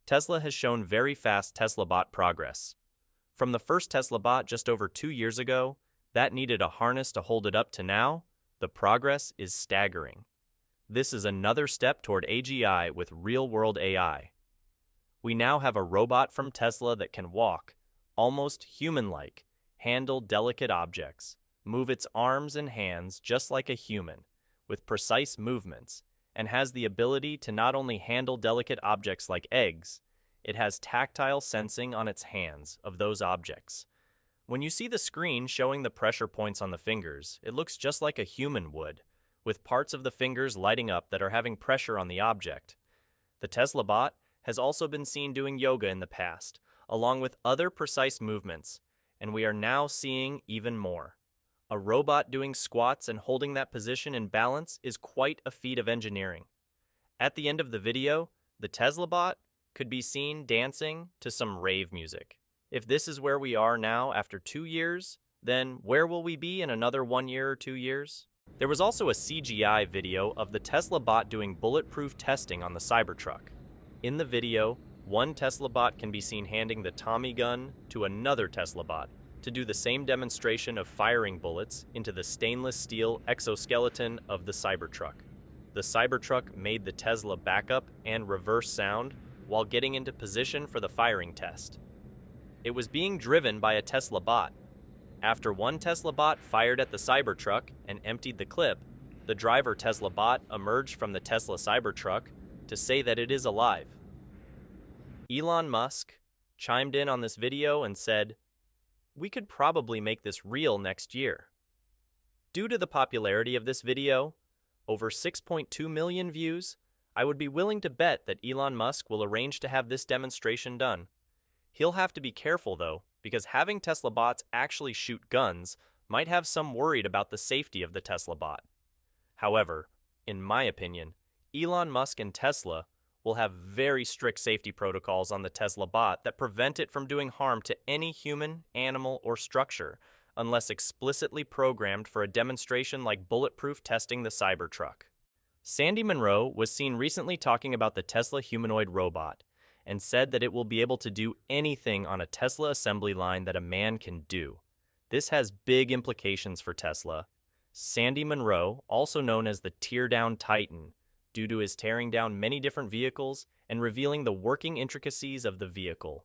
Tesla has shown very fast Teslabot progress. From the first Teslabot just over 2 years ago, that needed a harness to hold it up to now, the progress is staggering. This is another step toward AGI with real-world AI. We now have a robot from Tesla that can walk, almost human-like, handle delicate objects, move its arms and hands just like a human, with precise movements, and has the ability to not only handle delicate objects like eggs, it has tactile sensing on its hands of those objects. When you see the screen showing the pressure points on the fingers, it looks just like a human would, with parts of the fingers lighting up that are having pressure on the object. The Teslabot has also been seen doing yoga in the past, along with other precise movements, and we are now seeing even more. A robot doing squats and holding that position in balance is quite a feat of engineering. At the end of the video, the Teslabot could be seen dancing to some rave music. If this is where we are now after 2 years, then where will we be in another 1 year or 2 years? There was also a CGI video of the Teslabot doing bulletproof testing on the Cybertruck. In the video, one Teslabot can be seen handing the Tommy gun to another Teslabot to do the same demonstration of firing bullets into the stainless steel exoskeleton of the Cybertruck. The Cybertruck made the Tesla backup and reverse sound while getting into position for the firing test. It was being driven by a Teslabot. After one Teslabot fired at the Cybertruck and emptied the clip, the driver Teslabot emerged from the Tesla Cybertruck to say that it is alive. Elon Musk chimed in on this video and said, "We could probably make this real next year." Due to the popularity of this video, over 6.2 million views, I would be willing to bet that Elon Musk will arrange to have this demonstration done. He'll have to be careful though, because having Teslabots actually shoot guns might have some worried about the safety of the Teslabot. However, in my opinion, Elon Musk and Tesla will have very strict safety protocols on the Teslabot that prevent it from doing harm to any human, animal, or structure, unless explicitly programmed for a demonstration like bulletproof testing the Cybertruck. Sandy Munro was seen recently talking about the Tesla humanoid robot and said that it will be able to do anything on a Tesla assembly line that a man can do. This has big implications for Tesla. Sandy Munro, also known as the Teardown Titan, due to his tearing down many different vehicles and revealing the working intricacies of the vehicle.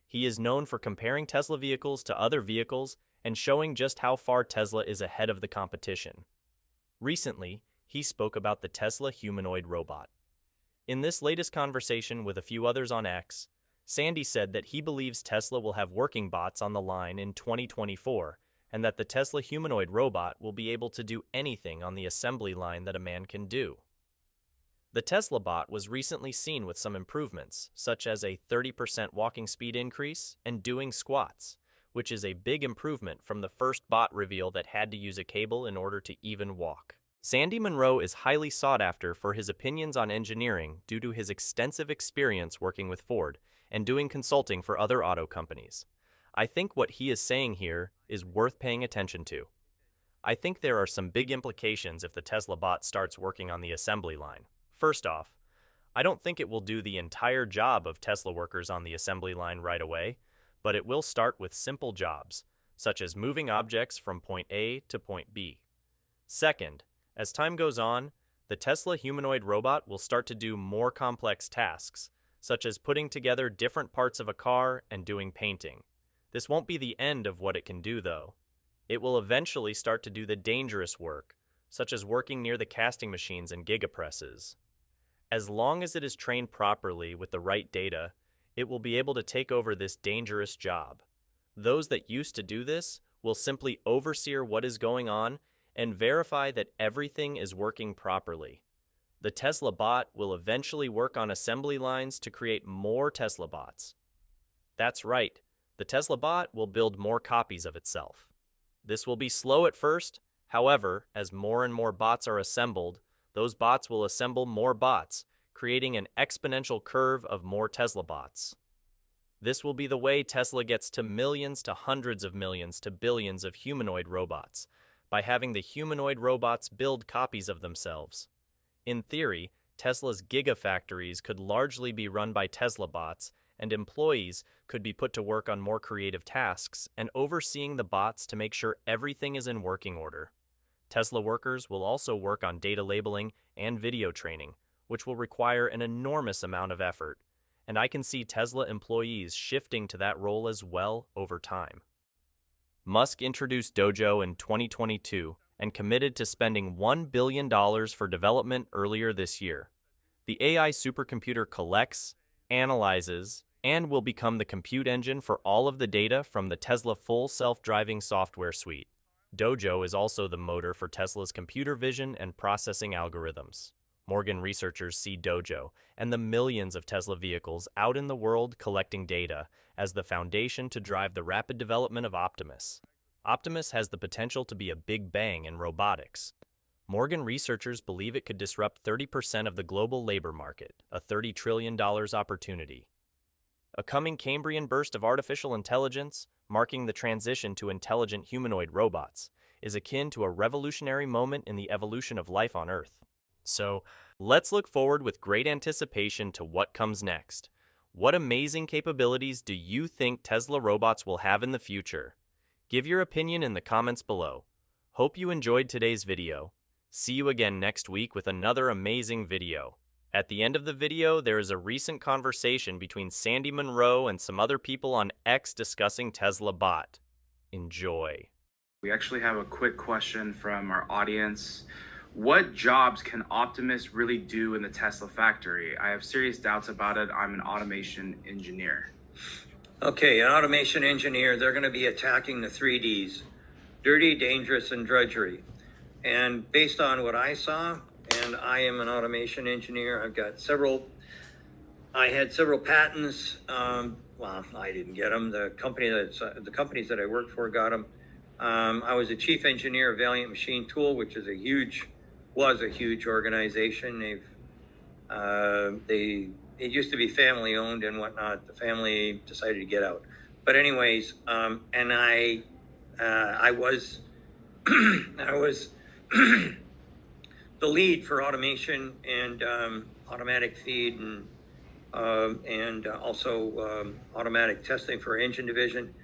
He is known for comparing Tesla vehicles to other vehicles and showing just how far Tesla is ahead of the competition. Recently, he spoke about the Tesla humanoid robot. In this latest conversation with a few others on X, Sandy said that he believes Tesla will have working bots on the line in 2024 and that the Tesla humanoid robot will be able to do anything on the assembly line that a man can do. The Teslabot was recently seen with some improvements, such as a 30% walking speed increase and doing squats, which is a big improvement from the first bot reveal that had to use a cable in order to even walk. Sandy Munro is highly sought after for his opinions on engineering due to his extensive experience working with Ford and doing consulting for other auto companies. I think what he is saying here is worth paying attention to. I think there are some big implications if the Teslabot starts working on the assembly line. First off, I don't think it will do the entire job of Tesla workers on the assembly line right away, but it will start with simple jobs, such as moving objects from point A to point B. Second, as time goes on, the Tesla humanoid robot will start to do more complex tasks, such as putting together different parts of a car and doing painting. This won't be the end of what it can do, though. It will eventually start to do the dangerous work, such as working near the casting machines and gigapresses. As long as it is trained properly with the right data, it will be able to take over this dangerous job. Those that used to do this will simply oversee what is going on and verify that everything is working properly. The Teslabot will eventually work on assembly lines to create more Teslabots. That's right, the Teslabot will build more copies of itself. This will be slow at first, however, as more and more bots are assembled, those bots will assemble more bots, creating an exponential curve of more Teslabots. This will be the way Tesla gets to millions to hundreds of millions to billions of humanoid robots, by having the humanoid robots build copies of themselves. In theory, Tesla's Gigafactories could largely be run by Teslabots, and employees could be put to work on more creative tasks and overseeing the bots to make sure everything is in working order. Tesla workers will also work on data labeling and video training, which will require an enormous amount of effort, and I can see Tesla employees shifting to that role as well over time. Musk introduced Dojo in 2022 and committed to spending $1 billion for development earlier this year. The AI supercomputer collects, analyzes, and will become the compute engine for all of the data from the Tesla full self-driving software suite. Dojo is also the motor for Tesla's computer vision and processing algorithms. Morgan researchers see Dojo and the millions of Tesla vehicles out in the world collecting data as the foundation to drive the rapid development of Optimus. Optimus has the potential to be a big bang in robotics. Morgan researchers believe it could disrupt 30% of the global labor market, a $30 trillion opportunity. A coming Cambrian burst of artificial intelligence, marking the transition to intelligent humanoid robots, is akin to a revolutionary moment in the evolution of life on Earth. So, let's look forward with great anticipation to what comes next. What amazing capabilities do you think Tesla robots will have in the future? Give your opinion in the comments below. Hope you enjoyed today's video. See you again next week with another amazing video. At the end of the video, there is a recent conversation between Sandy Munro and some other people on X discussing Teslabot. Enjoy. We actually have a quick question from our audience. What jobs can Optimus really do in the Tesla factory? I have serious doubts about it. I'm an automation engineer. Okay, an automation engineer, they're going to be attacking the 3Ds, dirty, dangerous, and drudgery. And based on what I saw, and I am an automation engineer, I had several patents. Well, I didn't get them. The companies that I worked for got them. I was a chief engineer of Valiant Machine Tool, which is was a huge organization. It used to be family owned and whatnot. The family decided to get out. But anyways, and I was the lead for automation and automatic feed and also automatic testing for engine division.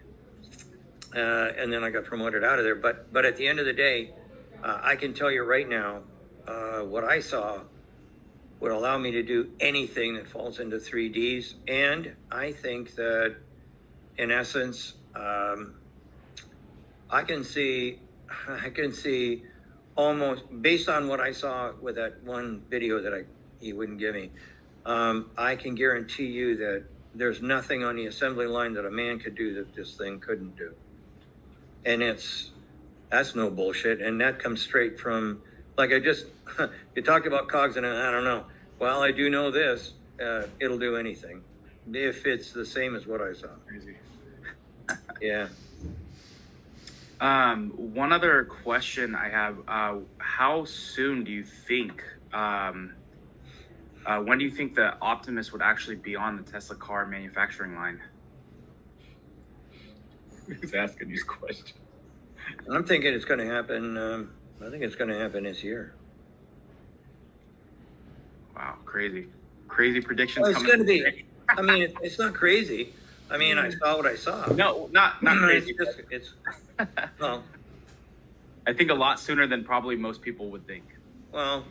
And then I got promoted out of there. But at the end of the day, I can tell you right now, what I saw would allow me to do anything that falls into 3Ds. And I think that, in essence, I can see almost, based on what I saw with that one video that he wouldn't give me, I can guarantee you that there's nothing on the assembly line that a man could do that this thing couldn't do. And that's no bullshit. And that comes straight from, like you talked about cogs, and I don't know. Well, I do know this, it'll do anything if it's the same as what I saw. Crazy. Yeah. One other question I have, how soon do you think, when do you think the Optimus would actually be on the Tesla car manufacturing line? He's asking these questions. I'm thinking it's going to happen. I think it's going to happen this year. Wow, crazy predictions. Well, it's coming going to be. today. I mean, it's not crazy. I mean, I saw what I saw. No, not crazy. It's well. I think a lot sooner than probably most people would think. Well,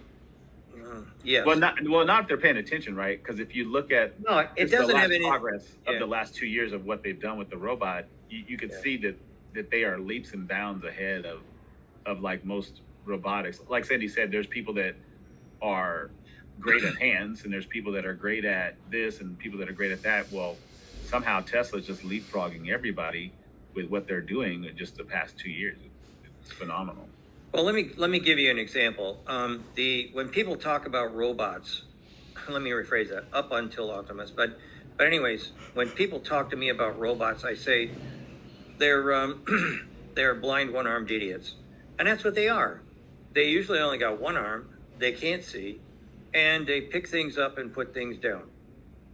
yes. Well, not if they're paying attention, right? Because if you look at No, it doesn't have any progress of the last 2 years of what they've done with the robot, you can see that they are leaps and bounds ahead of like most robotics. Like Sandy said, there's people that are great at hands, and there's people that are great at this, and people that are great at that. Well, somehow Tesla's just leapfrogging everybody with what they're doing in just the past 2 years. It's phenomenal. Well, let me give you an example. When people talk about robots, let me rephrase that. Up until Optimus, but anyways, when people talk to me about robots, I say they're blind, one-armed idiots, and that's what they are. They usually only got one arm. They can't see, and they pick things up and put things down.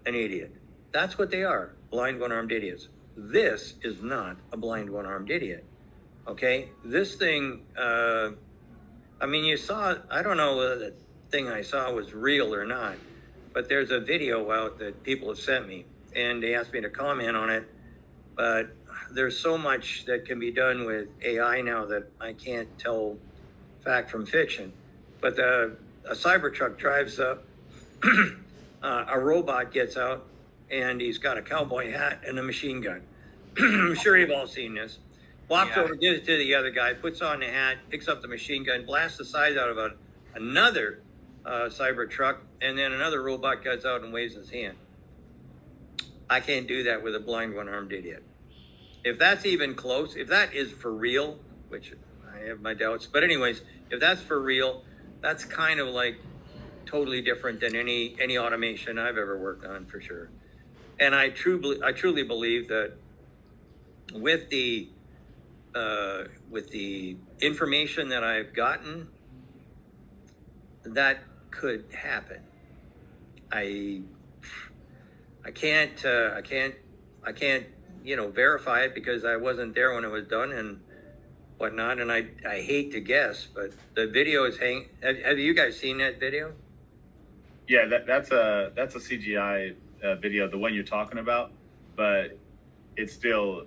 An idiot. That's what they are. Blind, one-armed idiots. This is not a blind, one-armed idiot. Okay, this thing, I mean, you saw, I don't know, thing I saw was real or not. But there's a video out that people have sent me, and they asked me to comment on it. But there's so much that can be done with AI now that I can't tell fact from fiction. But a Cybertruck drives up, a robot gets out, and he's got a cowboy hat and a machine gun. I'm sure you've all seen this. Walks over, gives it to the other guy, puts on the hat, picks up the machine gun, blasts the sides out of another Cybertruck, and then another robot gets out and waves his hand. I can't do that with a blind one-armed idiot. If that's even close, if that is for real, which I have my doubts, but anyways, if that's for real, that's kind of like totally different than any automation I've ever worked on, for sure. And I truly believe that with the information that I've gotten, that could happen. I can't verify it because I wasn't there when it was done and whatnot, and I hate to guess, but the video is hanging. Have you guys seen that video? Yeah, that's a CGI video, the one you're talking about, but it's still,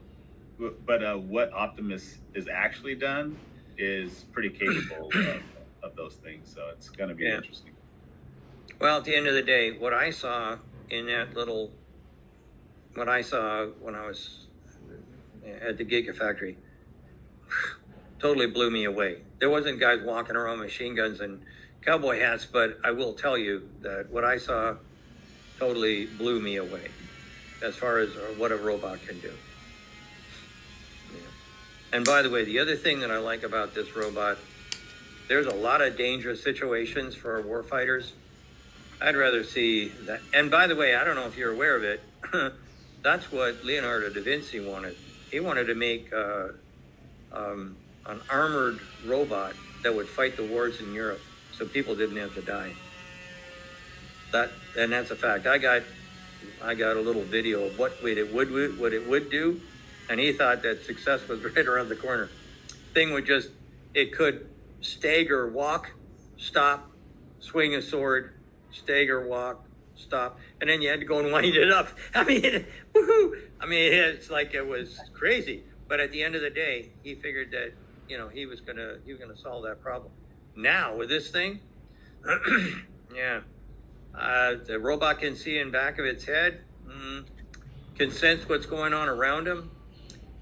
but what Optimus is actually done is pretty capable of those things, so it's going to be interesting. Well, at the end of the day, what I saw in that little, what I saw when I was at the Gigafactory, totally blew me away. There wasn't guys walking around with machine guns and cowboy hats, but I will tell you that what I saw totally blew me away as far as what a robot can do. Yeah. And by the way, the other thing that I like about this robot, there's a lot of dangerous situations for our warfighters. I'd rather see that. And by the way, I don't know if you're aware of it. That's what Leonardo da Vinci wanted. He wanted to make an armored robot that would fight the wars in Europe, so people didn't have to die. And that's a fact. I got a little video of what it would do, and he thought that success was right around the corner. Thing would just, it could stagger, walk, stop, swing a sword, stagger, walk, stop, and then you had to go and wind it up. I mean, woohoo! I mean, it's like it was crazy. But at the end of the day, he figured that he was gonna solve that problem. Now with this thing, yeah, the robot can see in back of its head, can sense what's going on around him.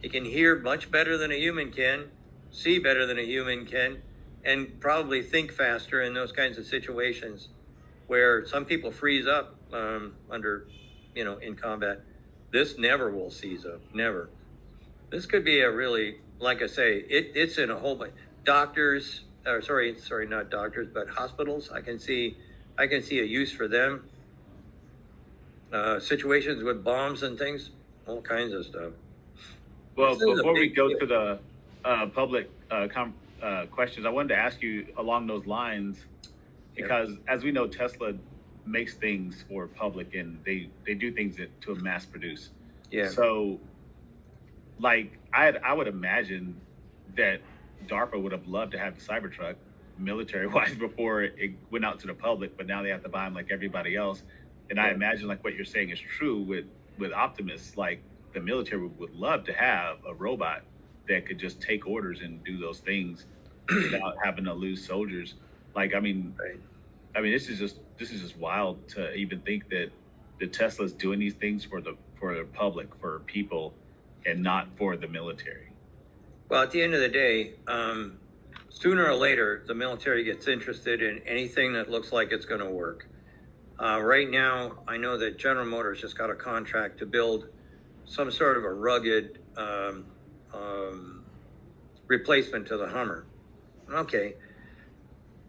It can hear much better than a human can, see better than a human can, and probably think faster in those kinds of situations where some people freeze up in combat. This never will seize up, never. This could be a really, like I say, it's in a whole bunch. Doctors, not doctors, but hospitals. I can see a use for them. Situations with bombs and things, all kinds of stuff. Well, before we go to the public questions, I wanted to ask you along those lines, because as we know, Tesla makes things for public and they do things to mass produce. Yeah. So, like, I would imagine that DARPA would have loved to have the Cybertruck military-wise before it went out to the public, but now they have to buy them like everybody else. And I imagine like what you're saying is true with Optimus. Like, the military would love to have a robot that could just take orders and do those things without having to lose soldiers. Like, I mean, this is just wild to even think that the Tesla's doing these things for the public, for people, and not for the military. Well, at the end of the day, sooner or later, the military gets interested in anything that looks like it's going to work. Right now, I know that General Motors just got a contract to build some sort of a rugged replacement to the Hummer. Okay.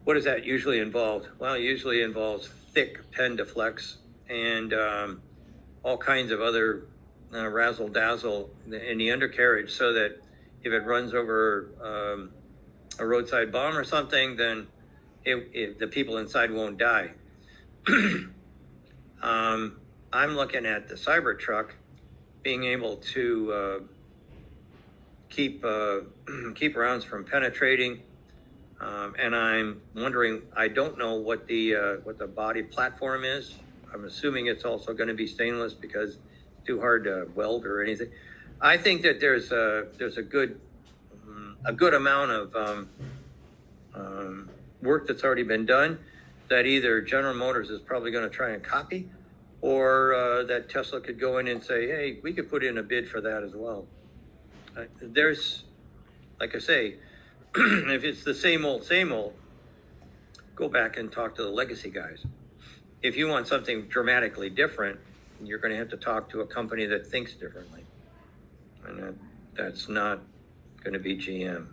What does that usually involve? Well, it usually involves thick Pendaflex and all kinds of other razzle-dazzle in the undercarriage, so that if it runs over a roadside bomb or something, then the people inside won't die. I'm looking at the Cybertruck being able to keep rounds from penetrating. And I'm wondering, I don't know what the body platform is. I'm assuming it's also going to be stainless because it's too hard to weld or anything. I think that there's a good amount of work that's already been done that either General Motors is probably going to try and copy, or that Tesla could go in and say, hey, we could put in a bid for that as well. There's, like I say, if it's the same old, go back and talk to the legacy guys. If you want something dramatically different, you're going to have to talk to a company that thinks differently. And that's not going to be GM.